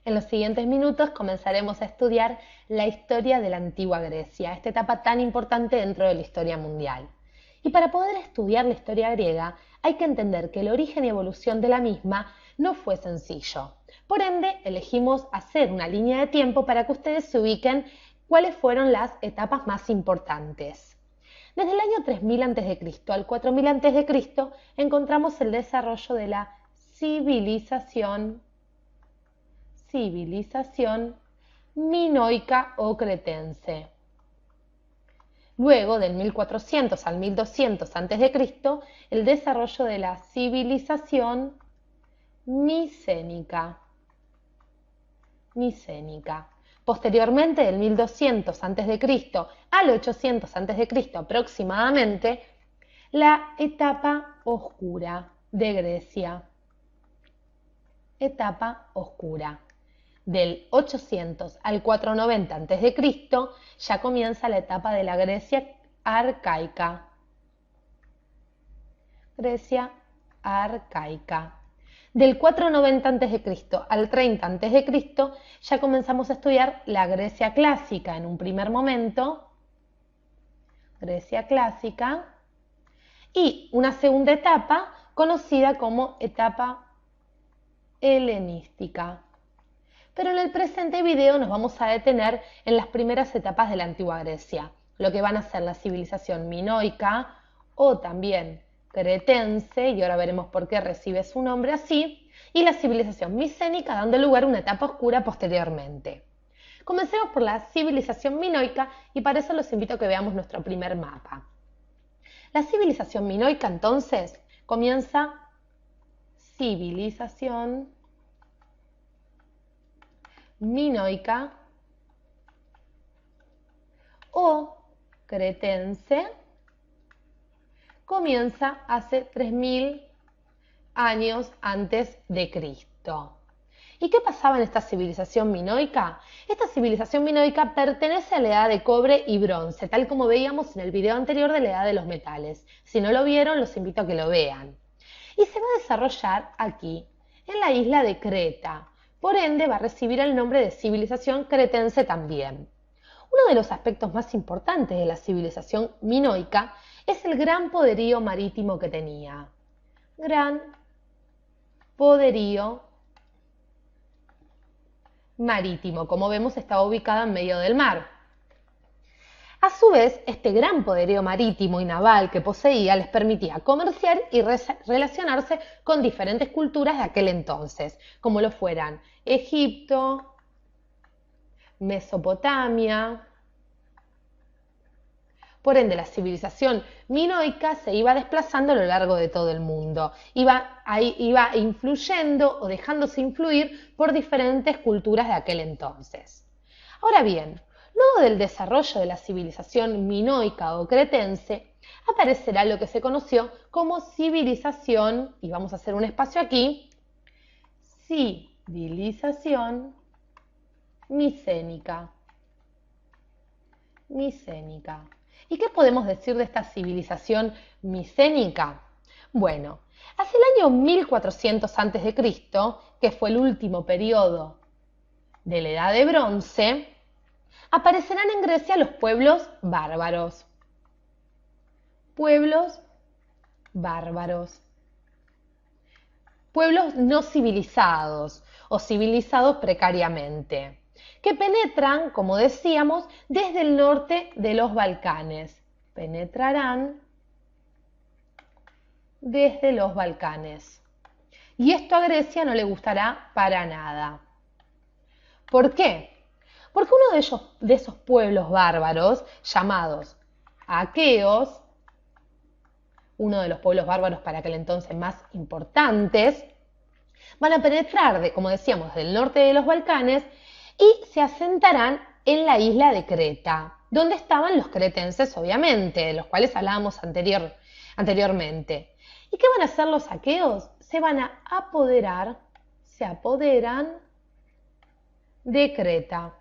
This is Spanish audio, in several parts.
En los siguientes minutos comenzaremos a estudiar la historia de la antigua Grecia, esta etapa tan importante dentro de la historia mundial. Y para poder estudiar la historia griega hay que entender que el origen y evolución de la misma no fue sencillo. Por ende, elegimos hacer una línea de tiempo para que ustedes se ubiquen cuáles fueron las etapas más importantes. Desde el año 3000 a.C. al 4000 a.C. encontramos el desarrollo de la civilización minoica o cretense. Luego, del 1400 al 1200 a.C., el desarrollo de la civilización micénica. Posteriormente, del 1200 a.C. al 800 a.C. aproximadamente, la etapa oscura de Grecia. Etapa oscura. Del 800 al 490 a.C. ya comienza la etapa de la Grecia arcaica. Grecia arcaica. Del 490 a.C. al 30 a.C. ya comenzamos a estudiar la Grecia clásica en un primer momento. Grecia clásica. Y una segunda etapa conocida como etapa helenística. Pero en el presente video nos vamos a detener en las primeras etapas de la antigua Grecia, lo que van a ser la civilización minoica o también cretense, y ahora veremos por qué recibe su nombre así, y la civilización micénica, dando lugar a una etapa oscura posteriormente. Comencemos por la civilización minoica y para eso los invito a que veamos nuestro primer mapa. La civilización minoica entonces comienza civilización minoica o cretense comienza hace 3000 años antes de Cristo. ¿Y qué pasaba en esta civilización minoica? Esta civilización minoica pertenece a la edad de cobre y bronce, tal como veíamos en el video anterior de la edad de los metales. Si no lo vieron, los invito a que lo vean. Y se va a desarrollar aquí, en la isla de Creta. Por ende, va a recibir el nombre de civilización cretense también. Uno de los aspectos más importantes de la civilización minoica es el gran poderío marítimo que tenía. Gran poderío marítimo. Como vemos, estaba ubicada en medio del mar. A su vez, este gran poderío marítimo y naval que poseía les permitía comerciar y relacionarse con diferentes culturas de aquel entonces, como lo fueran Egipto, Mesopotamia. Por ende, la civilización minoica se iba desplazando a lo largo de todo el mundo. Iba influyendo o dejándose influir por diferentes culturas de aquel entonces. Ahora bien, luego del desarrollo de la civilización minoica o cretense, aparecerá lo que se conoció como civilización, y vamos a hacer un espacio aquí, civilización micénica. ¿Y qué podemos decir de esta civilización micénica? Bueno, hacia el año 1400 a.C., que fue el último periodo de la Edad de Bronce, aparecerán en Grecia los pueblos bárbaros. Pueblos no civilizados o civilizados precariamente, que penetran, como decíamos, desde el norte de los Balcanes. Penetrarán desde los Balcanes. Y esto a Grecia no le gustará para nada. ¿Por qué? Porque uno de esos pueblos bárbaros, llamados aqueos, uno de los pueblos bárbaros para aquel entonces más importantes, van a penetrar, como decíamos, del norte de los Balcanes y se asentarán en la isla de Creta, donde estaban los cretenses, obviamente, de los cuales hablábamos anteriormente. ¿Y qué van a hacer los aqueos? Se apoderan de Creta.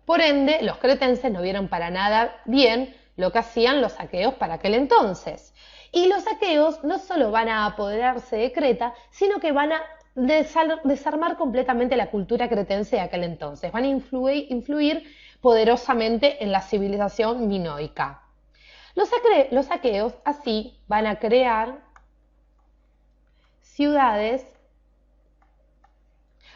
Por ende, los cretenses no vieron para nada bien lo que hacían los aqueos para aquel entonces. Y los aqueos no solo van a apoderarse de Creta, sino que van a desarmar completamente la cultura cretense de aquel entonces. Van a influir poderosamente en la civilización minoica. Los aqueos así van a crear ciudades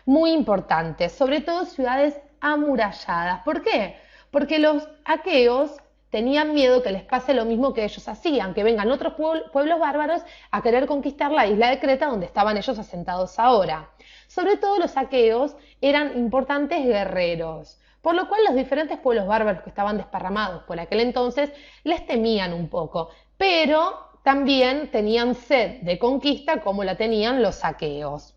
muy importantes, sobre todo ciudades amuralladas. ¿Por qué? Porque los aqueos tenían miedo que les pase lo mismo que ellos hacían, que vengan otros pueblos bárbaros a querer conquistar la isla de Creta donde estaban ellos asentados ahora. Sobre todo los aqueos eran importantes guerreros, por lo cual los diferentes pueblos bárbaros que estaban desparramados por aquel entonces les temían un poco, pero también tenían sed de conquista como la tenían los aqueos.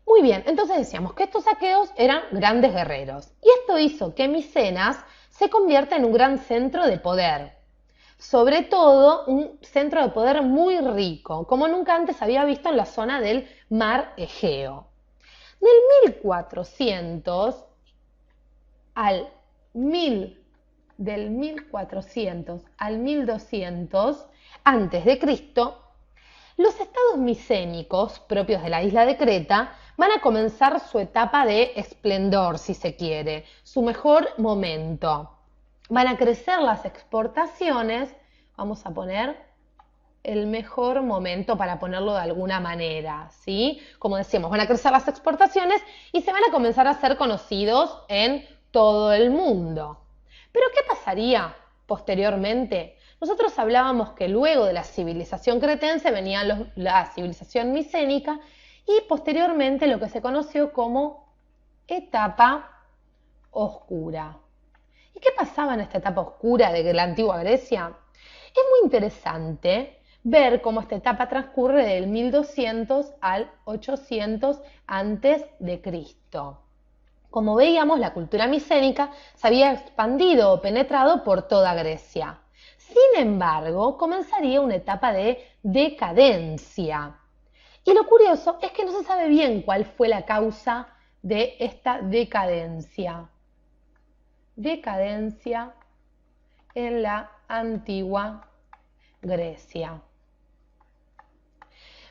Muy bien, entonces decíamos que estos aqueos eran grandes guerreros y esto hizo que Micenas se convierta en un gran centro de poder, sobre todo un centro de poder muy rico, como nunca antes había visto en la zona del mar Egeo. Del 1400 al 1200 antes de Cristo, los estados micénicos propios de la isla de Creta van a comenzar su etapa de esplendor, si se quiere, su mejor momento. Van a crecer las exportaciones, vamos a poner el mejor momento para ponerlo de alguna manera, ¿sí? Como decíamos, van a crecer las exportaciones y se van a comenzar a ser conocidos en todo el mundo. Pero ¿qué pasaría posteriormente? Nosotros hablábamos que luego de la civilización cretense venía la civilización micénica y posteriormente lo que se conoció como etapa oscura. ¿Y qué pasaba en esta etapa oscura de la antigua Grecia? Es muy interesante ver cómo esta etapa transcurre del 1200 al 800 antes de Cristo. Como veíamos, la cultura micénica se había expandido o penetrado por toda Grecia. Sin embargo, comenzaría una etapa de decadencia. Y lo curioso es que no se sabe bien cuál fue la causa de esta decadencia. Decadencia en la antigua Grecia.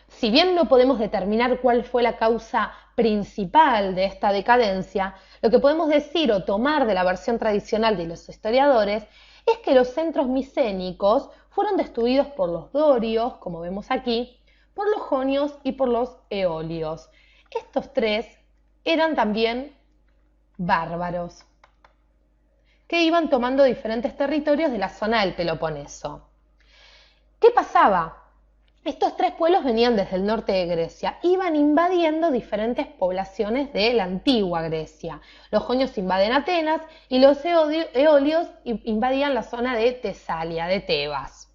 Si bien no podemos determinar cuál fue la causa principal de esta decadencia, lo que podemos decir o tomar de la versión tradicional de los historiadores es que los centros micénicos fueron destruidos por los dorios, como vemos aquí, por los jonios y por los eolios. Estos tres eran también bárbaros, que iban tomando diferentes territorios de la zona del Peloponeso. ¿Qué pasaba? Estos tres pueblos venían desde el norte de Grecia, iban invadiendo diferentes poblaciones de la antigua Grecia. Los jonios invaden Atenas y los eolios invadían la zona de Tesalia, de Tebas,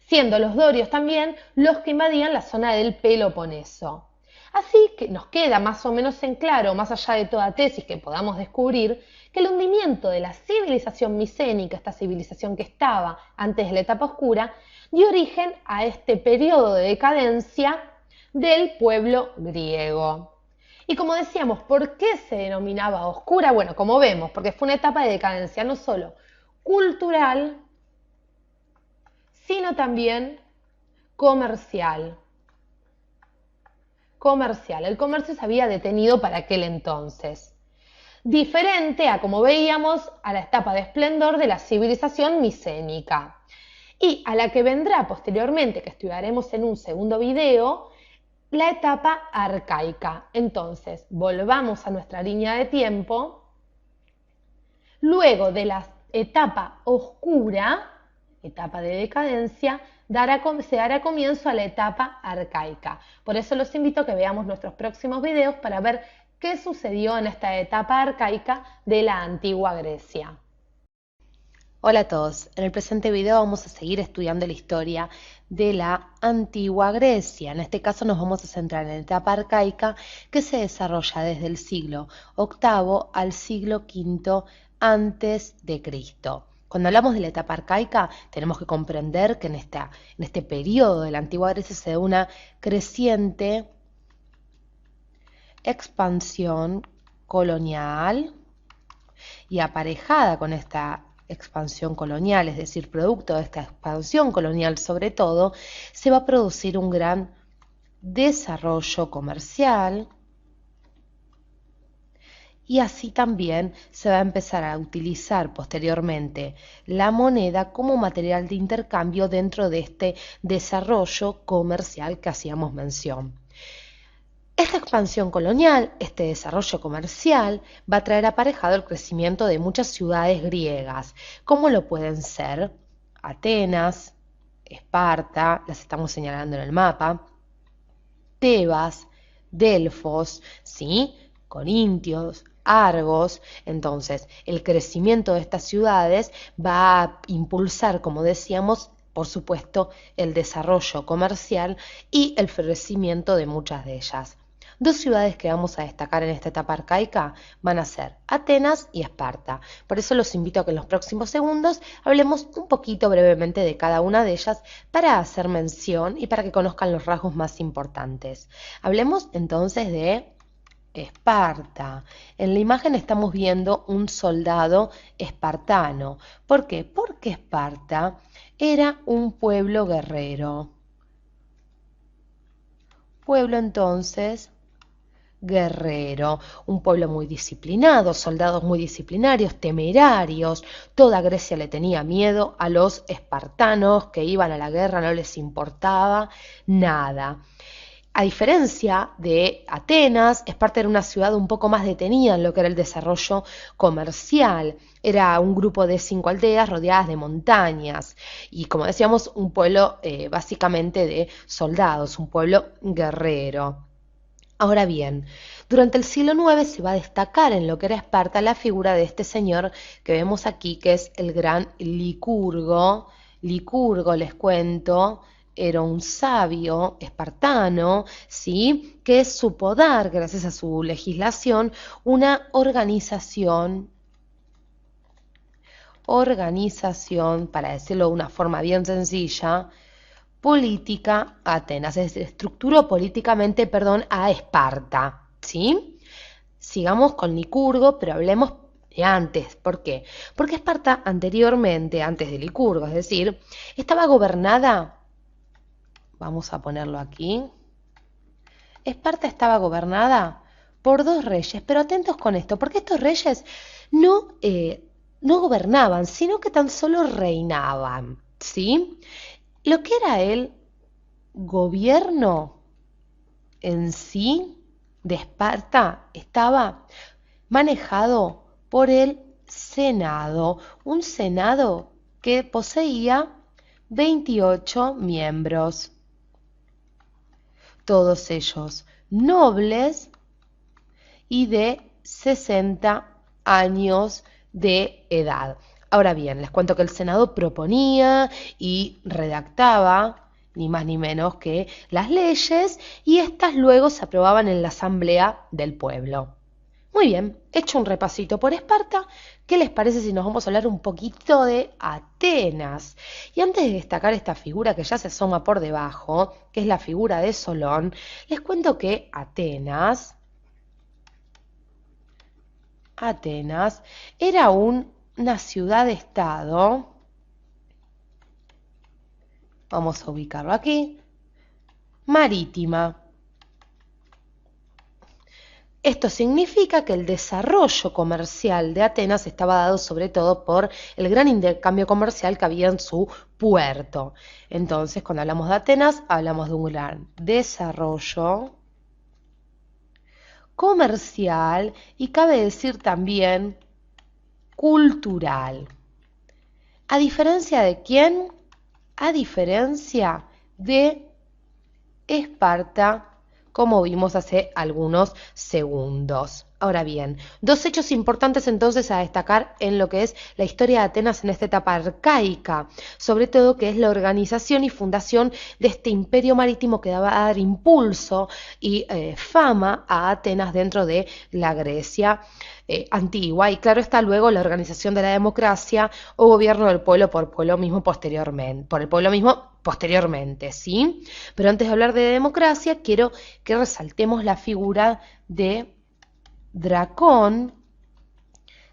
siendo los dorios también los que invadían la zona del Peloponeso. Así que nos queda más o menos en claro, más allá de toda tesis que podamos descubrir, que el hundimiento de la civilización micénica, esta civilización que estaba antes de la etapa oscura, dio origen a este periodo de decadencia del pueblo griego. Y como decíamos, ¿por qué se denominaba oscura? Bueno, como vemos, porque fue una etapa de decadencia no solo cultural, sino también comercial. El comercio se había detenido para aquel entonces. Diferente a, como veíamos, a la etapa de esplendor de la civilización micénica. Y a la que vendrá posteriormente, que estudiaremos en un segundo video, la etapa arcaica. Entonces, volvamos a nuestra línea de tiempo. Luego de la etapa oscura, etapa de decadencia, se dará comienzo a la etapa arcaica. Por eso los invito a que veamos nuestros próximos videos para ver qué sucedió en esta etapa arcaica de la antigua Grecia. Hola a todos, en el presente video vamos a seguir estudiando la historia de la antigua Grecia. En este caso nos vamos a centrar en la etapa arcaica que se desarrolla desde el siglo VIII al siglo V antes de Cristo. Cuando hablamos de la etapa arcaica tenemos que comprender que en este periodo de la antigua Grecia se da una creciente expansión colonial y aparejada con esta expansión colonial, es decir, producto de esta expansión colonial sobre todo, se va a producir un gran desarrollo comercial, y así también se va a empezar a utilizar posteriormente la moneda como material de intercambio dentro de este desarrollo comercial que hacíamos mención. Esta expansión colonial, este desarrollo comercial, va a traer aparejado el crecimiento de muchas ciudades griegas, como lo pueden ser Atenas, Esparta, las estamos señalando en el mapa, Tebas, Delfos, ¿sí? Corintios, Argos. Entonces, el crecimiento de estas ciudades va a impulsar, como decíamos, por supuesto, el desarrollo comercial y el florecimiento de muchas de ellas. Dos ciudades que vamos a destacar en esta etapa arcaica van a ser Atenas y Esparta. Por eso los invito a que en los próximos segundos hablemos un poquito brevemente de cada una de ellas para hacer mención y para que conozcan los rasgos más importantes. Hablemos entonces de Esparta. En la imagen estamos viendo un soldado espartano. ¿Por qué? Porque Esparta era un pueblo guerrero. Pueblo entonces guerrero, un pueblo muy disciplinado, soldados muy disciplinarios, temerarios. Toda Grecia le tenía miedo a los espartanos que iban a la guerra, no les importaba nada. A diferencia de Atenas, Esparta era una ciudad un poco más detenida en lo que era el desarrollo comercial. Era un grupo de 5 aldeas rodeadas de montañas y, como decíamos, un pueblo básicamente de soldados, un pueblo guerrero. Ahora bien, durante el siglo IX se va a destacar en lo que era Esparta la figura de este señor que vemos aquí, que es el gran Licurgo. Licurgo, les cuento, era un sabio espartano, ¿sí? Que supo dar, gracias a su legislación, una organización, para decirlo de una forma bien sencilla, política a Atenas, es decir, estructuró políticamente, a Esparta, ¿sí? Sigamos con Licurgo, pero hablemos de antes. ¿Por qué? Porque Esparta anteriormente, antes de Licurgo, es decir, estaba gobernada, vamos a ponerlo aquí, Esparta estaba gobernada por dos reyes, pero atentos con esto, porque estos reyes no gobernaban, sino que tan solo reinaban, ¿sí? Lo que era el gobierno en sí de Esparta estaba manejado por el Senado, un Senado que poseía 28 miembros, todos ellos nobles y de 60 años de edad. Ahora bien, les cuento que el Senado proponía y redactaba ni más ni menos que las leyes y estas luego se aprobaban en la Asamblea del Pueblo. Muy bien, hecho un repasito por Esparta, ¿qué les parece si nos vamos a hablar un poquito de Atenas? Y antes de destacar esta figura que ya se asoma por debajo, que es la figura de Solón, les cuento que Atenas era una ciudad-estado, vamos a ubicarlo aquí, marítima. Esto significa que el desarrollo comercial de Atenas estaba dado sobre todo por el gran intercambio comercial que había en su puerto. Entonces, cuando hablamos de Atenas, hablamos de un gran desarrollo comercial y cabe decir también cultural. ¿A diferencia de quién? A diferencia de Esparta, como vimos hace algunos segundos. Ahora bien, dos hechos importantes entonces a destacar en lo que es la historia de Atenas en esta etapa arcaica, sobre todo que es la organización y fundación de este imperio marítimo que va a dar impulso y fama a Atenas dentro de la Grecia antigua, y claro está luego la organización de la democracia o gobierno del pueblo por el pueblo mismo posteriormente, ¿sí? Pero antes de hablar de democracia, quiero que resaltemos la figura de Dracón,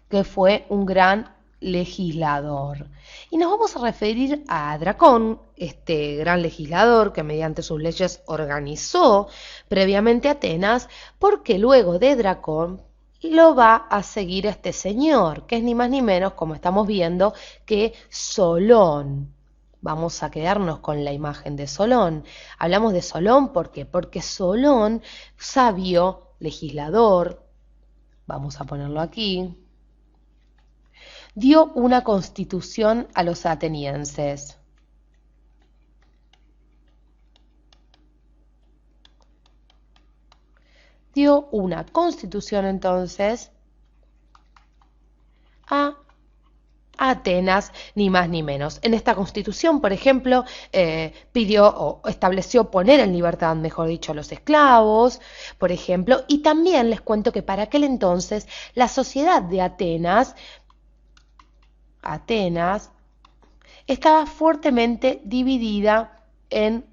que fue un gran legislador. Y nos vamos a referir a Dracón, este gran legislador que mediante sus leyes organizó previamente Atenas, porque luego de Dracón lo va a seguir este señor, que es ni más ni menos, como estamos viendo, que Solón. Vamos a quedarnos con la imagen de Solón. Hablamos de Solón, ¿por qué? Porque Solón, sabio, legislador, vamos a ponerlo aquí, dio una constitución a los atenienses. Dio una constitución entonces a Atenas, ni más ni menos. En esta constitución, por ejemplo, pidió o estableció poner en libertad, mejor dicho, a los esclavos, por ejemplo, y también les cuento que para aquel entonces la sociedad de Atenas estaba fuertemente dividida en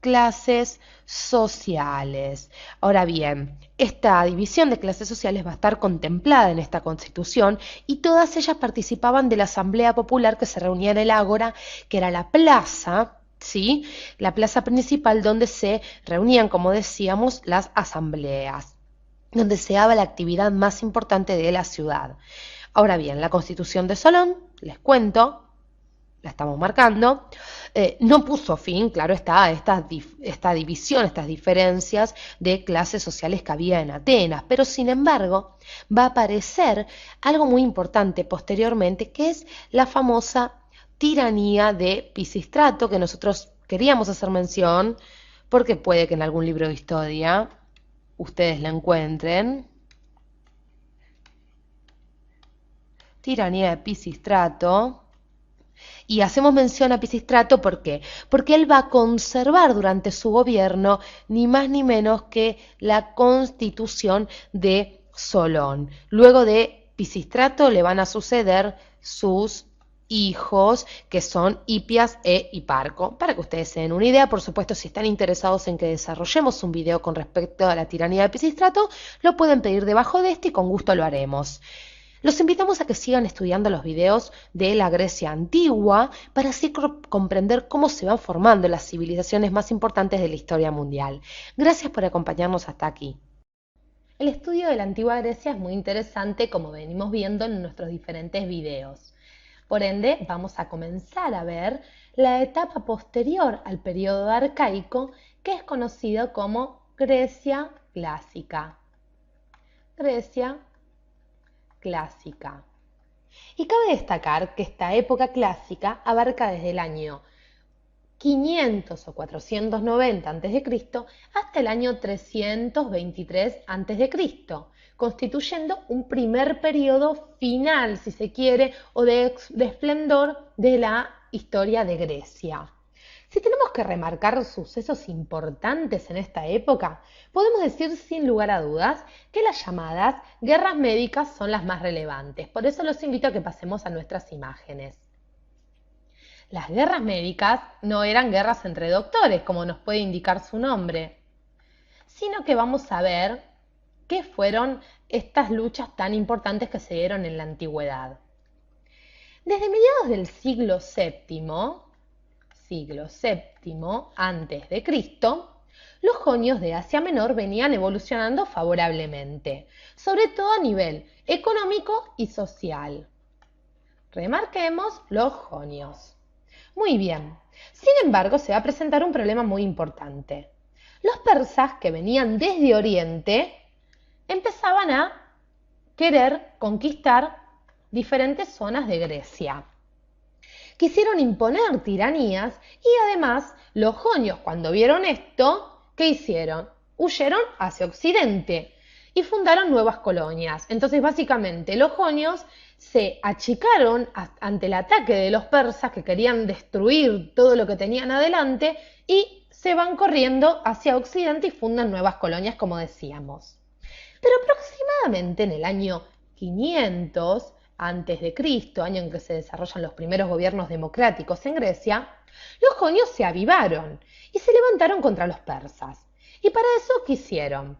clases sociales. Ahora bien, esta división de clases sociales va a estar contemplada en esta Constitución y todas ellas participaban de la Asamblea Popular que se reunía en el Ágora, que era la plaza, ¿sí? La plaza principal donde se reunían, como decíamos, las asambleas, donde se daba la actividad más importante de la ciudad. Ahora bien, la Constitución de Solón, les cuento, la estamos marcando, no puso fin, claro está, a esta división, estas diferencias de clases sociales que había en Atenas, pero sin embargo va a aparecer algo muy importante posteriormente, que es la famosa tiranía de Pisístrato, que nosotros queríamos hacer mención, porque puede que en algún libro de historia ustedes la encuentren. Tiranía de Pisístrato. Y hacemos mención a Pisístrato, ¿por qué? Porque él va a conservar durante su gobierno ni más ni menos que la constitución de Solón. Luego de Pisístrato le van a suceder sus hijos, que son Hipias e Hiparco. Para que ustedes se den una idea, por supuesto, si están interesados en que desarrollemos un video con respecto a la tiranía de Pisístrato, lo pueden pedir debajo de este y con gusto lo haremos. Los invitamos a que sigan estudiando los videos de la Grecia antigua para así comprender cómo se van formando las civilizaciones más importantes de la historia mundial. Gracias por acompañarnos hasta aquí. El estudio de la antigua Grecia es muy interesante, como venimos viendo en nuestros diferentes videos. Por ende, vamos a comenzar a ver la etapa posterior al periodo arcaico, que es conocido como Grecia clásica. Grecia clásica. Y cabe destacar que esta época clásica abarca desde el año 500 o 490 a.C. hasta el año 323 a.C., constituyendo un primer periodo final, si se quiere, o de esplendor de la historia de Grecia. Si tenemos que remarcar sucesos importantes en esta época, podemos decir sin lugar a dudas que las llamadas guerras médicas son las más relevantes. Por eso los invito a que pasemos a nuestras imágenes. Las guerras médicas no eran guerras entre doctores, como nos puede indicar su nombre, sino que vamos a ver qué fueron estas luchas tan importantes que se dieron en la antigüedad. Desde mediados del siglo VII antes de Cristo, los jonios de Asia Menor venían evolucionando favorablemente, sobre todo a nivel económico y social. Remarquemos los jonios. Muy bien, sin embargo se va a presentar un problema muy importante. Los persas que venían desde Oriente empezaban a querer conquistar diferentes zonas de Grecia. Quisieron imponer tiranías y además los jonios, cuando vieron esto, ¿qué hicieron? Huyeron hacia Occidente y fundaron nuevas colonias. Entonces básicamente los jonios se achicaron ante el ataque de los persas que querían destruir todo lo que tenían adelante y se van corriendo hacia Occidente y fundan nuevas colonias, como decíamos. Pero aproximadamente en el año 500 antes de Cristo, año en que se desarrollan los primeros gobiernos democráticos en Grecia, los jonios se avivaron y se levantaron contra los persas. Y para eso, ¿qué hicieron?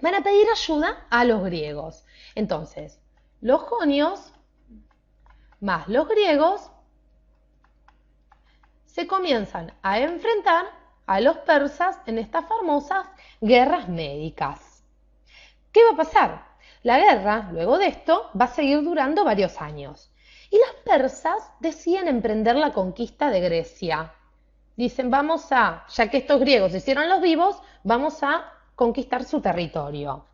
Van a pedir ayuda a los griegos. Entonces, los jonios más los griegos se comienzan a enfrentar a los persas en estas famosas guerras médicas. ¿Qué va a pasar? La guerra, luego de esto, va a seguir durando varios años. Y los persas deciden emprender la conquista de Grecia. Dicen, ya que estos griegos se hicieron los vivos, vamos a conquistar su territorio.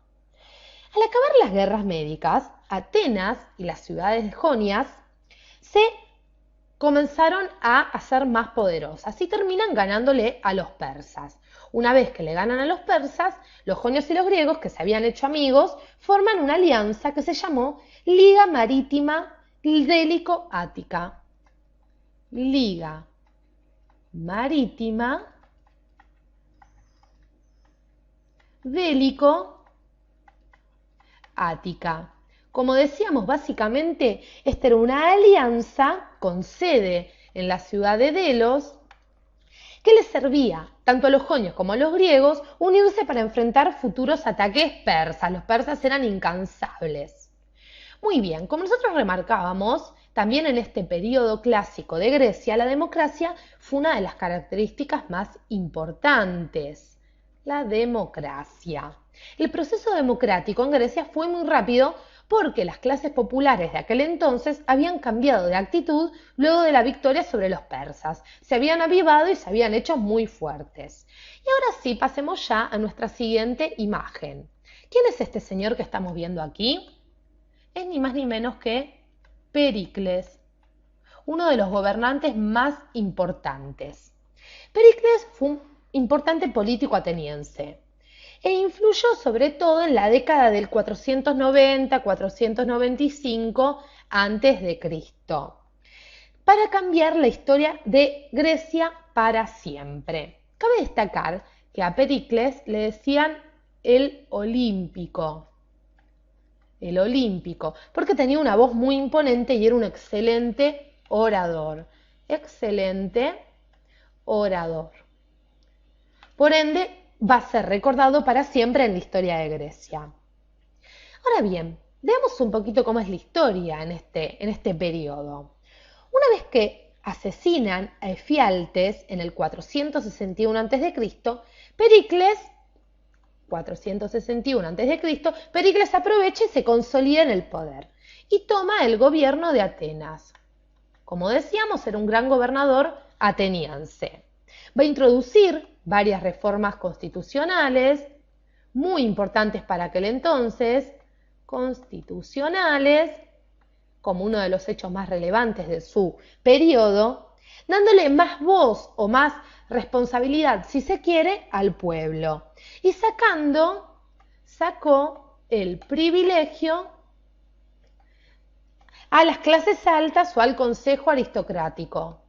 Al acabar las guerras médicas, Atenas y las ciudades jonias se comenzaron a hacer más poderosas y terminan ganándole a los persas. Una vez que le ganan a los persas, los jonios y los griegos, que se habían hecho amigos, forman una alianza que se llamó Liga Marítima Délico-Ática. Liga Marítima Délico-Ática. Como decíamos, básicamente, esta era una alianza con sede en la ciudad de Delos que les servía tanto a los jonios como a los griegos unirse para enfrentar futuros ataques persas. Los persas eran incansables. Muy bien, como nosotros remarcábamos, también en este periodo clásico de Grecia, la democracia fue una de las características más importantes. La democracia. El proceso democrático en Grecia fue muy rápido porque las clases populares de aquel entonces habían cambiado de actitud luego de la victoria sobre los persas. Se habían avivado y se habían hecho muy fuertes. Y ahora sí, pasemos ya a nuestra siguiente imagen. ¿Quién es este señor que estamos viendo aquí? Es ni más ni menos que Pericles, uno de los gobernantes más importantes. Pericles fue un importante político ateniense e influyó sobre todo en la década del 490-495 a.C., para cambiar la historia de Grecia para siempre. Cabe destacar que a Pericles le decían el Olímpico, porque tenía una voz muy imponente y era un excelente orador. Por ende, va a ser recordado para siempre en la historia de Grecia. Ahora bien, veamos un poquito cómo es la historia en este periodo. Una vez que asesinan a Efialtes en el 461 a.C., Pericles, 461 a.C., Pericles aprovecha y se consolida en el poder y toma el gobierno de Atenas. Como decíamos, era un gran gobernador ateniense. Va a introducir varias reformas constitucionales, muy importantes para aquel entonces, como uno de los hechos más relevantes de su periodo, dándole más voz o más responsabilidad, si se quiere, al pueblo. Y sacó el privilegio a las clases altas o al consejo aristocrático.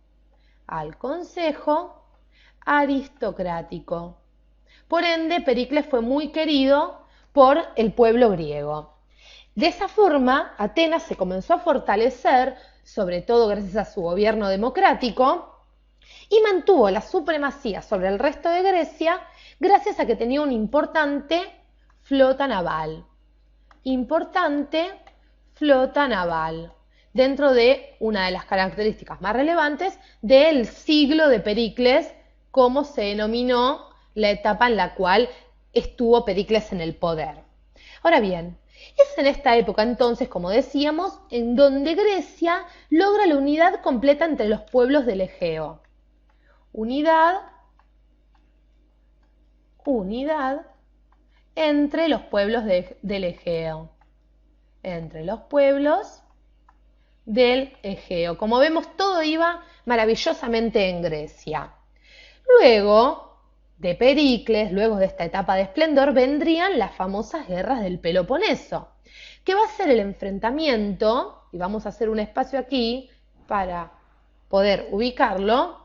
Por ende, Pericles fue muy querido por el pueblo griego. De esa forma, Atenas se comenzó a fortalecer, sobre todo gracias a su gobierno democrático, y mantuvo la supremacía sobre el resto de Grecia gracias a que tenía una importante flota naval. Dentro de una de las características más relevantes del siglo de Pericles, como se denominó la etapa en la cual estuvo Pericles en el poder. Ahora bien, es en esta época entonces, como decíamos, en donde Grecia logra la unidad completa entre los pueblos del Egeo. Unidad entre los pueblos del Egeo. Como vemos, todo iba maravillosamente en Grecia. Luego de Pericles, luego de esta etapa de esplendor, vendrían las famosas guerras del Peloponeso, que va a ser el enfrentamiento, y vamos a hacer un espacio aquí para poder ubicarlo,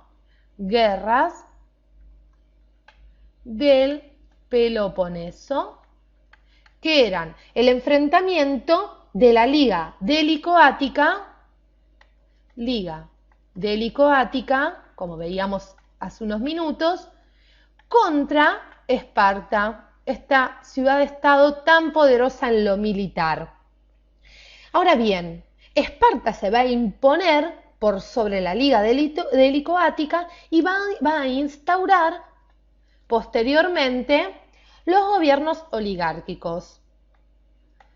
guerras del Peloponeso, que eran el enfrentamiento de la Liga Délico-Ática, como veíamos hace unos minutos, contra Esparta, esta ciudad-estado tan poderosa en lo militar. Ahora bien, Esparta se va a imponer por sobre la Liga Delicoática y va a instaurar posteriormente los gobiernos oligárquicos.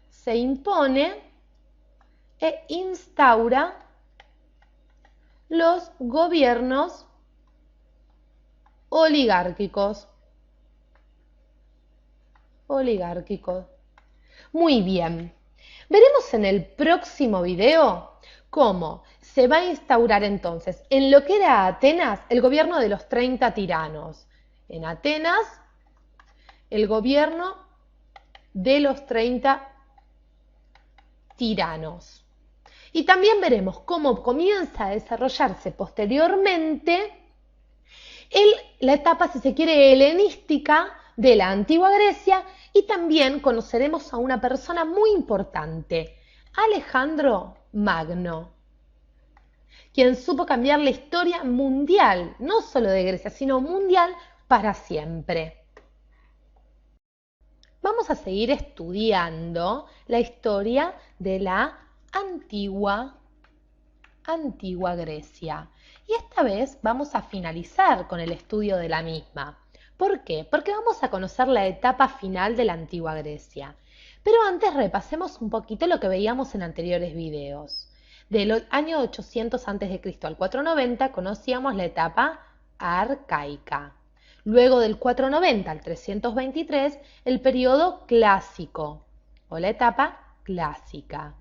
Se impone e instaura los gobiernos oligárquicos. Muy bien. Veremos en el próximo video cómo se va a instaurar entonces en lo que era Atenas el gobierno de los 30 tiranos. En Atenas, el gobierno de los 30 tiranos. Y también veremos cómo comienza a desarrollarse posteriormente la etapa, si se quiere, helenística de la antigua Grecia, y también conoceremos a una persona muy importante, Alejandro Magno, quien supo cambiar la historia mundial, no solo de Grecia, sino mundial para siempre. Vamos a seguir estudiando la historia de la antigua Grecia. Y esta vez vamos a finalizar con el estudio de la misma. ¿Por qué? Porque vamos a conocer la etapa final de la antigua Grecia. Pero antes repasemos un poquito lo que veíamos en anteriores videos. Del año 800 a.C. al 490 conocíamos la etapa arcaica. Luego del 490 al 323, el periodo clásico o la etapa clásica.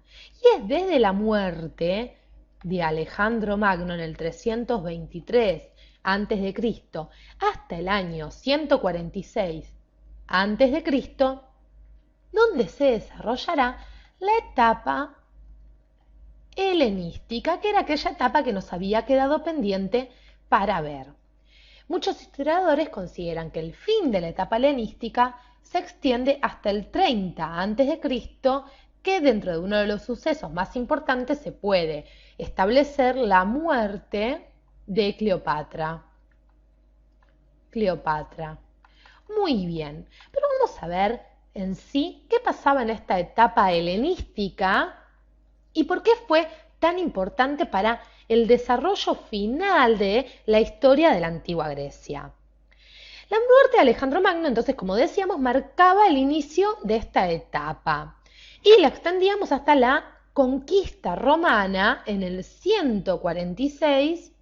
Y es desde la muerte de Alejandro Magno en el 323 a.C. hasta el año 146 a.C., donde se desarrollará la etapa helenística, que era aquella etapa que nos había quedado pendiente para ver. Muchos historiadores consideran que el fin de la etapa helenística se extiende hasta el 30 a.C., que dentro de uno de los sucesos más importantes se puede establecer la muerte de Cleopatra. Muy bien, pero vamos a ver en sí qué pasaba en esta etapa helenística y por qué fue tan importante para el desarrollo final de la historia de la antigua Grecia. La muerte de Alejandro Magno, entonces, como decíamos, marcaba el inicio de esta etapa y la extendíamos hasta la conquista romana en el 146,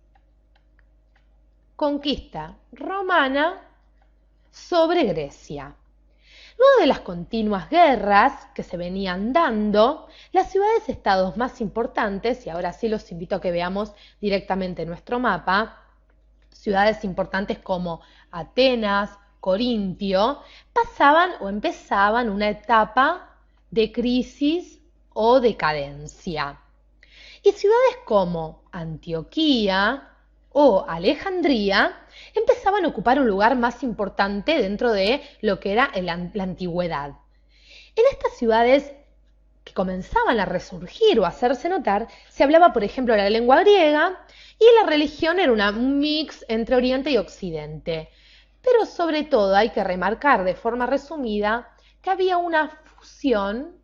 conquista romana sobre Grecia. Luego de las continuas guerras que se venían dando, las ciudades-estados más importantes, y ahora sí los invito a que veamos directamente nuestro mapa, ciudades importantes como Atenas, Corintio, pasaban o empezaban una etapa de crisis o decadencia. Y ciudades como Antioquía o Alejandría empezaban a ocupar un lugar más importante dentro de lo que era la antigüedad. En estas ciudades que comenzaban a resurgir o a hacerse notar, se hablaba, por ejemplo, la lengua griega y la religión era un mix entre Oriente y Occidente. Pero sobre todo hay que remarcar de forma resumida que había una fusión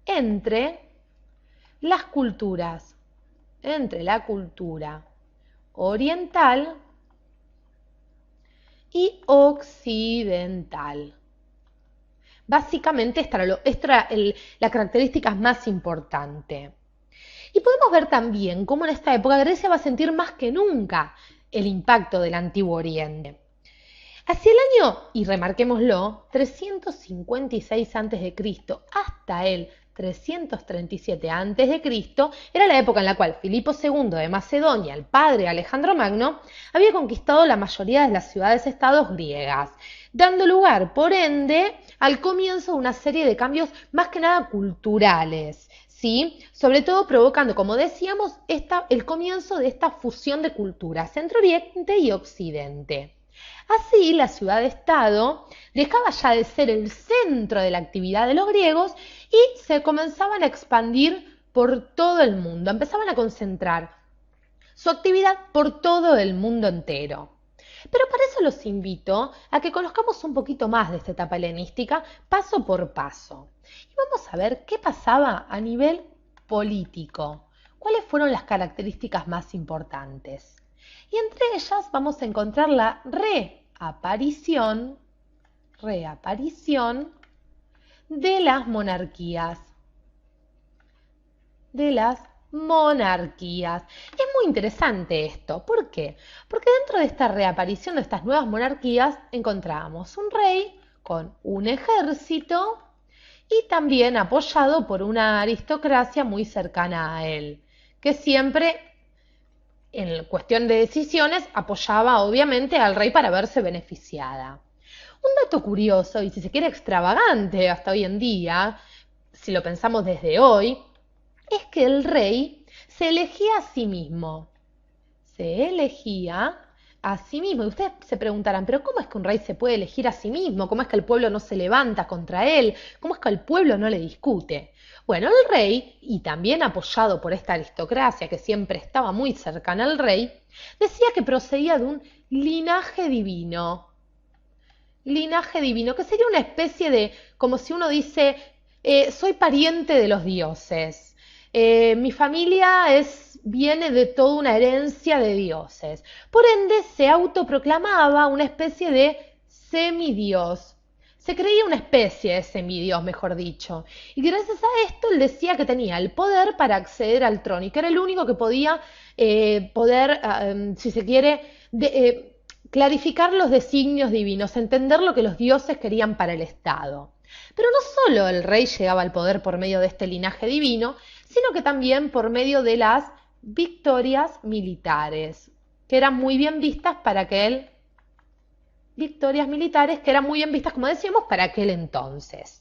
entre las culturas, entre la cultura oriental y occidental. Básicamente esta era la característica más importante. Y podemos ver también cómo en esta época Grecia va a sentir más que nunca el impacto del Antiguo Oriente. Hacia el año, y remarquémoslo, 356 a.C. hasta el 337 a.C. era la época en la cual Filipo II de Macedonia, el padre de Alejandro Magno, había conquistado la mayoría de las ciudades-estados griegas, dando lugar, por ende, al comienzo de una serie de cambios más que nada culturales, ¿sí? Sobre todo provocando, como decíamos, el comienzo de esta fusión de culturas entre Oriente y Occidente. Así, la ciudad-estado dejaba ya de ser el centro de la actividad de los griegos y se comenzaban a expandir por todo el mundo, empezaban a concentrar su actividad por todo el mundo entero. Pero para eso los invito a que conozcamos un poquito más de esta etapa helenística paso por paso. Y vamos a ver qué pasaba a nivel político. ¿Cuáles fueron las características más importantes? Y entre ellas vamos a encontrar la reaparición de las monarquías. Es muy interesante esto. ¿Por qué? Porque dentro de esta reaparición de estas nuevas monarquías encontramos un rey con un ejército y también apoyado por una aristocracia muy cercana a él, que siempre, en cuestión de decisiones, apoyaba obviamente al rey para verse beneficiada. Un dato curioso, y si se quiere extravagante hasta hoy en día, si lo pensamos desde hoy, es que el rey se elegía a sí mismo. Y ustedes se preguntarán, ¿pero cómo es que un rey se puede elegir a sí mismo? ¿Cómo es que el pueblo no se levanta contra él? ¿Cómo es que el pueblo no le discute? Bueno, el rey, y también apoyado por esta aristocracia que siempre estaba muy cercana al rey, decía que procedía de un linaje divino. Que sería una especie de, como si uno dice, soy pariente de los dioses. Mi familia viene de toda una herencia de dioses. Por ende, se autoproclamaba una especie de semidios. Se creía una especie de semidios, mejor dicho. Y gracias a esto, él decía que tenía el poder para acceder al trono y que era el único que podía si se quiere, clarificar los designios divinos, entender lo que los dioses querían para el Estado. Pero no solo el rey llegaba al poder por medio de este linaje divino, sino que también por medio de las victorias militares, que eran muy bien vistas como decíamos, para aquel entonces.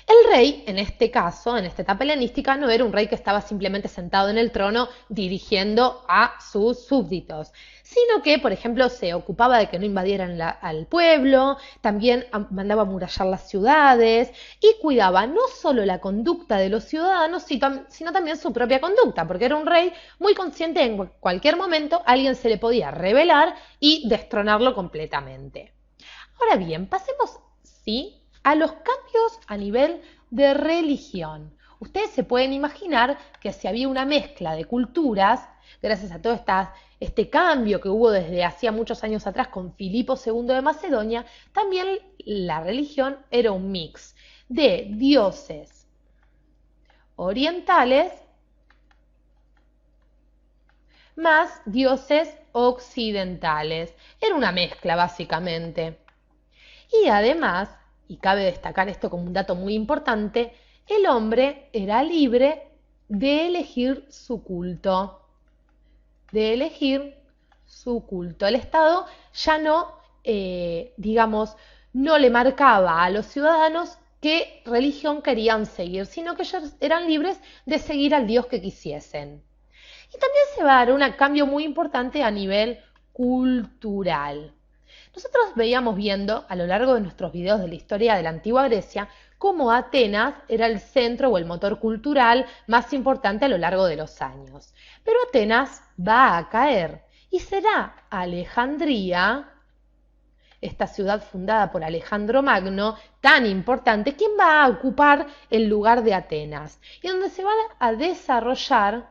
El rey, en este caso, en esta etapa helenística, no era un rey que estaba simplemente sentado en el trono dirigiendo a sus súbditos, sino que, por ejemplo, se ocupaba de que no invadieran al pueblo, también mandaba amurallar las ciudades y cuidaba no solo la conducta de los ciudadanos, sino también su propia conducta, porque era un rey muy consciente de que en cualquier momento alguien se le podía rebelar y destronarlo completamente. Ahora bien, pasemos, ¿sí?, a los cambios a nivel de religión. Ustedes se pueden imaginar que si había una mezcla de culturas, gracias a todo este cambio que hubo desde hacía muchos años atrás con Filipo II de Macedonia, también la religión era un mix de dioses orientales más dioses occidentales. Era una mezcla, básicamente. Y además, y cabe destacar esto como un dato muy importante, el hombre era libre de elegir su culto. El Estado ya no, no le marcaba a los ciudadanos qué religión querían seguir, sino que ellos eran libres de seguir al Dios que quisiesen. Y también se va a dar un cambio muy importante a nivel cultural. Nosotros veíamos viendo a lo largo de nuestros videos de la historia de la antigua Grecia cómo Atenas era el centro o el motor cultural más importante a lo largo de los años. Pero Atenas va a caer y será Alejandría, esta ciudad fundada por Alejandro Magno, tan importante, quien va a ocupar el lugar de Atenas y donde se va a desarrollar,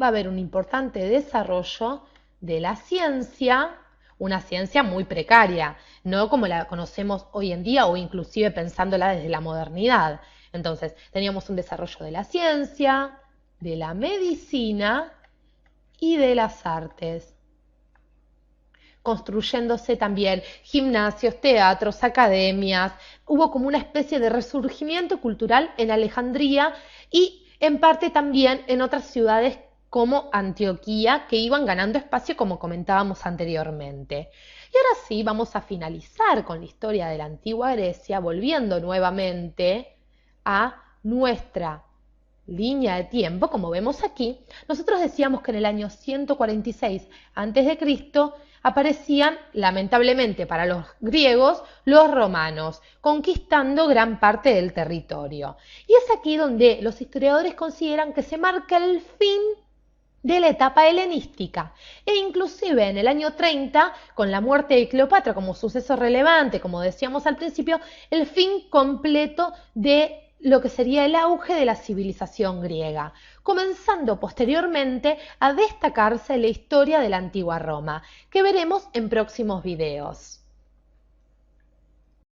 va a haber un importante desarrollo de la ciencia, una ciencia muy precaria, no como la conocemos hoy en día o inclusive pensándola desde la modernidad. Entonces, teníamos un desarrollo de la ciencia, de la medicina y de las artes, construyéndose también gimnasios, teatros, academias. Hubo como una especie de resurgimiento cultural en Alejandría y en parte también en otras ciudades como Antioquía, que iban ganando espacio como comentábamos anteriormente. Y ahora sí, vamos a finalizar con la historia de la antigua Grecia, volviendo nuevamente a nuestra línea de tiempo, como vemos aquí. Nosotros decíamos que en el año 146 a.C. aparecían, lamentablemente para los griegos, los romanos, conquistando gran parte del territorio. Y es aquí donde los historiadores consideran que se marca el fin de la etapa helenística, e inclusive en el año 30, con la muerte de Cleopatra como suceso relevante, como decíamos al principio, el fin completo de lo que sería el auge de la civilización griega, comenzando posteriormente a destacarse la historia de la antigua Roma, que veremos en próximos videos.